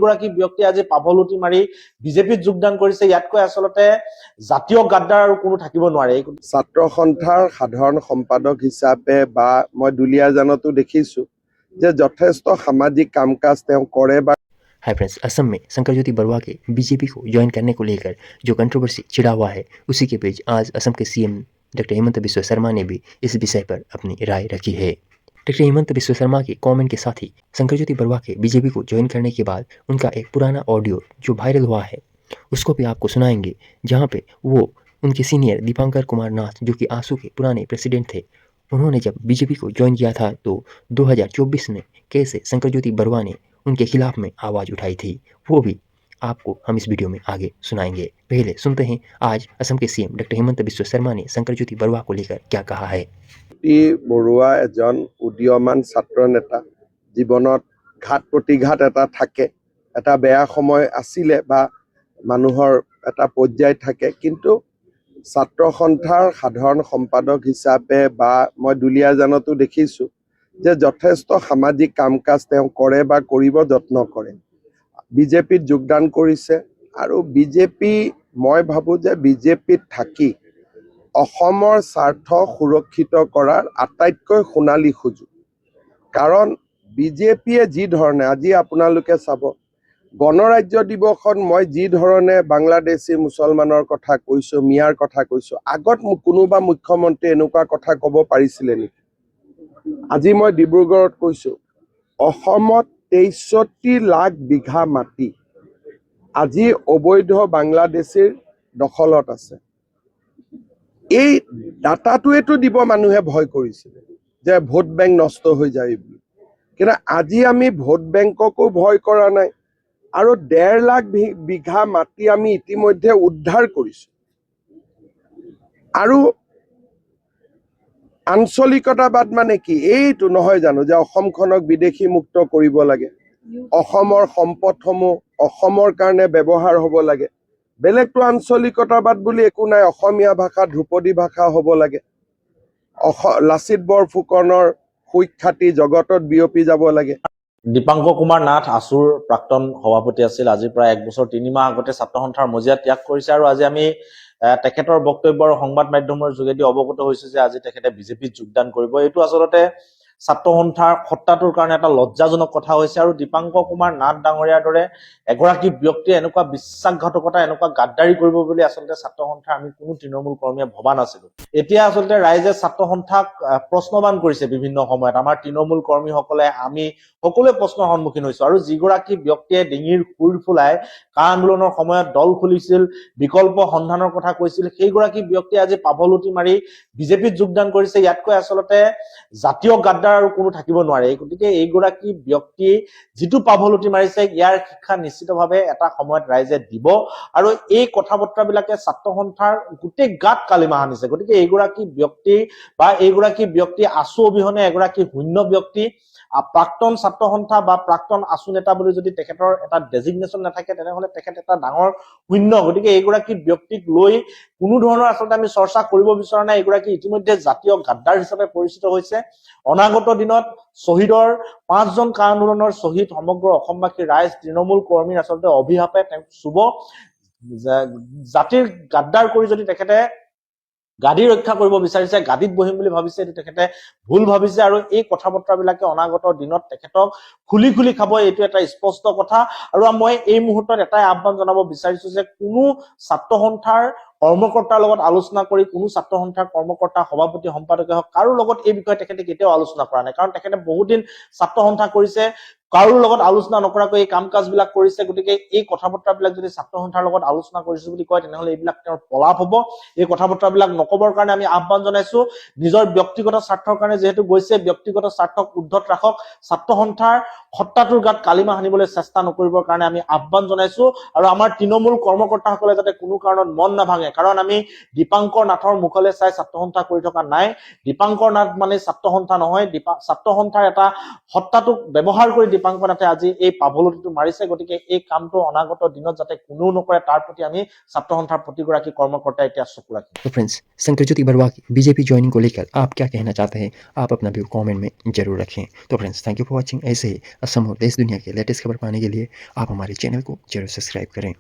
যিগৰাকী ব্যক্তি আজি পাভলুটি মাৰি বিজেপিত যোগদান কৰিছে ইয়াতকৈ আচলতে জাতীয় গাদ্দাৰ আৰু কোনো থাকিব নোৱাৰে। ছাত্ৰ সন্থাৰ সাধাৰণ সম্পাদক হিচাপে বা মই দুলীয়াজানতো দেখিছো যে যথেষ্ট সামাজিক কাম কাজ তেওঁ কৰে। हाय फ्रेंड्स, असम में शंकर ज्योति बरुआ के बीजेपी को ज्वाइन करने को लेकर जो कंट्रोवर्सी छिड़ा हुआ है उसी के बीच आज असम के सीएम डॉक्टर हेमंत बिस्वा शर्मा ने भी इस विषय पर अपनी राय रखी है। डॉक्टर हेमंत बिस्वा शर्मा के कमेंट के साथ ही शंकर ज्योति बरुआ के बीजेपी को ज्वाइन करने के बाद उनका एक पुराना ऑडियो जो वायरल हुआ है उसको भी आपको सुनाएंगे, जहाँ पे वो उनके सीनियर दीपांकर कुमार नाथ जो कि आसू के पुराने प्रेसिडेंट थे, उन्होंने जब बीजेपी को ज्वाइन किया था तो 2024 में कैसे शंकर ज्योति बरुआ ने उनके खिलाफ में आवाज़ उठाई थी, वो भी आपको हम इस वीडियो में आगे सुनाएंगे। पहले सुनते हैं आज असम के सीएम डॉक्टर हेमंत बिस्वा शर्मा ने शंकर ज्योति बरुआ को लेकर क्या कहा है। বৰুৱা এজন উদীয়মান ছাত্ৰ নেতা, জীৱনত ঘাত প্ৰতিঘাত এটা থাকে, এটা বেয়া সময় আছিলে বা মানুহৰ এটা পৰ্যায় থাকে, কিন্তু ছাত্ৰ সন্থাৰ সাধাৰণ সম্পাদক হিচাপে বা মই দুলীয়াজানতো দেখিছো যে যথেষ্ট সামাজিক কাম কাজ তেওঁ কৰে বা কৰিব যত্ন কৰে। বিজেপিত যোগদান কৰিছে আৰু বিজেপি মই ভাবো যে বিজেপিত থাকি অসমৰ স্বাৰ্থ সুৰক্ষিত কৰাৰ আটাইতকৈ সোণালী সুযোগ। কাৰণ বিজেপিয়ে যি ধৰণে আজি আপোনালোকে চাব গণৰাজ্য দিৱসত মই যি ধৰণে বাংলাদেশী মুছলমানৰ কথা কৈছো, মিয়াৰ কথা কৈছো, আগত কোনোবা মুখ্যমন্ত্ৰী এনেকুৱা কথা ক'ব পাৰিছিলে নেকি? আজি মই ডিব্ৰুগড়ত কৈছো অসমত 63 লাখ বিঘা মাটি আজি অবৈধ বাংলাদেশীৰ দখলত আছে। এই ডাটাটোৱেতো দিব মানুহে ভয় কৰিছিল যে ভোট বেংক নষ্ট হৈ যায় বুলি, কিন্তু আজি আমি ভোট বেংককো ভয় কৰা নাই আৰু 1.5 লাখ বিঘা মাটি আমি ইতিমধ্যে উদ্ধাৰ কৰিছো। আৰু আঞ্চলিকতাবাদ মানে কি? এইটো নহয় জানো যে অসমখনক বিদেশী মুক্ত কৰিব লাগে, অসমৰ সম্পদসমূহ অসমৰ কাৰণে ব্যৱহাৰ হ'ব লাগে, বেলেগটো আঞ্চলিকতাবাদ বুলি একো নাই, অসমীয়া ভাষা ধ্ৰুপদী ভাষা হ'ব লাগে, লাচিত বৰফুকনৰ সুখ্যাতি জগতত বিয়পি যাব লাগে। দীপাংকৰ কুমাৰ নাথ আসুৰ প্ৰাক্তন সভাপতি আছিল, আজি প্ৰায় 1 বছৰ 3 মাহ আগতে ছাত্ৰ সন্থাৰ মজিয়া ত্যাগ কৰিছে আৰু আজি আমি তেখেতৰ বক্তব্য আৰু সংবাদ মাধ্যমৰ যোগেদি অৱগত হৈছো যে আজি তেখেতে বিজেপিত যোগদান কৰিব। এইটো আচলতে ছাত্ৰ সন্থাৰ সত্তাটোৰ কাৰণে এটা লজ্জাজনক কথা হৈছে আৰু দীপাংকৰ কুমাৰ নাথ ডাঙৰীয়াৰ দৰে এগৰাকী ব্যক্তিয়ে এনেকুৱা বিশ্বাসঘাতকতা এনেকুৱা গাদ্দাৰী কৰিব বুলি আচলতে ছাত্ৰ সন্থাৰ আমি কোনো তৃণমূল কৰ্মীয়ে ভবা নাছিলো। এতিয়া আচলতে ৰাইজে ছাত্ৰ সন্থাক প্ৰশ্নবান কৰিছে বিভিন্ন সময়ত, আমাৰ তৃণমূল কৰ্মীসকলে আমি সকলোৱে প্ৰশ্নৰ সন্মুখীন হৈছো আৰু যিগৰাকী ব্যক্তিয়ে ডিঙিৰ সুৰ ফুলাই কা আন্দোলনৰ সময়ত দল খুলিছিল, বিকল্প সন্ধানৰ কথা কৈছিল, সেইগৰাকী ব্যক্তিয়ে আজি পাভলুটি মাৰি বিজেপিত যোগদান কৰিছে। ইয়াতকৈ আচলতে জাতীয় গাদ্দাৰ আৰু কোনো থাকিব নোৱাৰে। গতিকে এইগৰাকী ব্যক্তি যিটো পাভলুটি মাৰিছে ইয়াৰ শিক্ষা নিশ্চিতভাৱে এটা সময়ত ৰাইজে দিব আৰু এই কথা বতৰাবিলাকে ছাত্ৰ সন্থাৰ গোটেই গাত কালিমা আনিছে। গতিকে এইগৰাকী ব্যক্তি বা এইগৰাকী ব্যক্তি আছু অবিহনে এগৰাকী শূন্য ব্যক্তি, প্ৰাক্তন ছাত্ৰ সন্থা বা প্ৰাক্তন আছু নেতা বুলি যদি তেখেতৰ এটা ডেজিগনেশ্যন নাথাকে তেনেহলে তেখেত এটা ডাঙৰ শূন্য। গতিকে এইগৰাকী ব্যক্তিক লৈ কোনো ধৰণৰ আচলতে আমি চৰ্চা কৰিব বিচৰা নাই। এইগৰাকী ইতিমধ্যে জাতীয় গাদ্দাৰ হিচাপে পৰিচিত হৈছে। অনাগত দিনত শ্বহীদৰ 5 জন কা আন্দোলনৰ শ্বহীদ সমগ্ৰ অসমবাসী ৰাইজ তৃণমূল কৰ্মীৰ আচলতে অভিশাপে তেওঁক চুব। জাতিৰ গাদ্দাৰ কৰি যদি তেখেতে গাদী ৰক্ষা কৰিব বিচাৰিছে, গাদীত বহিম বুলি ভাবিছে, এইটো তেখেতে ভুল ভাবিছে আৰু এই কথা বতৰাবিলাকে অনাগত দিনত তেখেতক খুলি খুলি খাব, এইটো এটা স্পষ্ট কথা। আৰু মই এই মুহূৰ্তত এটাই আহ্বান জনাব বিচাৰিছো যে কোনো ছাত্ৰ সন্থাৰ কৰ্মকৰ্তাৰ লগত আলোচনা কৰি, কোনো ছাত্ৰ সন্থাৰ কৰ্মকৰ্তা সভাপতি সম্পাদকে হওক কাৰো লগত এই বিষয়ে তেখেতে কেতিয়াও আলোচনা কৰা নাই, কাৰণ তেখেতে বহুদিন ছাত্ৰ সন্থা কৰিছে, কাৰো লগত আলোচনা নকৰাকৈ এই কাম কাজ বিলাক কৰিছে। গতিকে এই কথা বতৰাবিলাক যদি ছাত্ৰ সন্থাৰ লগত আলোচনা কৰিছো বুলি কয় তেনেহলে এইবিলাক তেওঁৰ পলাপ হব। এই কথা বতৰাবিলাক নকবৰ কাৰণে আমি আহ্বান জনাইছো। নিজৰ ব্যক্তিগত স্বাৰ্থৰ কাৰণে যিহেতু গৈছে, ব্যক্তিগত স্বাৰ্থক উদ্ধত ৰাখক, ছাত্ৰ সন্থাৰ সত্তাটোৰ গাত কালিমা সানিবলৈ চেষ্টা নকৰিবৰ কাৰণে আমি আহ্বান জনাইছো। আৰু আমাৰ তৃণমূল কৰ্মকৰ্তাসকলে যাতে কোনো কাৰণত মন নাভাঙে, কাৰণ আমি দীপাংকৰ নাথৰ মুখলৈ চাই ছাত্ৰ সন্থা কৰি থকা নাই। দীপাংকৰ নাথ মানে ছাত্ৰ সন্থা নহয়, ছাত্ৰ সন্থাৰ এটা সত্তাটোক ব্যৱহাৰ কৰি দীপাংকৰ নাথে আজি এই পাভলতিটো মাৰিছে। গতিকে এই কামটো অনাগত দিনত যাতে কোনেও নকৰে তাৰ প্ৰতি আমি ছাত্ৰ সন্থাৰ প্ৰতিগৰাকী কৰ্মকৰ্তাই এতিয়া চকু ৰাখিম। तो फ्रेंड्स, शंकर ज्योति बरुआ की बीजेपी ज्वाइनिंग को लेकर आप क्या कहना चाहते हैं? आप अपना व्यू कमेंट में जरूर रखें। तो friends, thank you for watching. ऐसे ही असम और देश दुनिया के लेटेस्ट खबर पाने के लिए आप हमारे चैनल को जरूर सब्सक्राइब करें।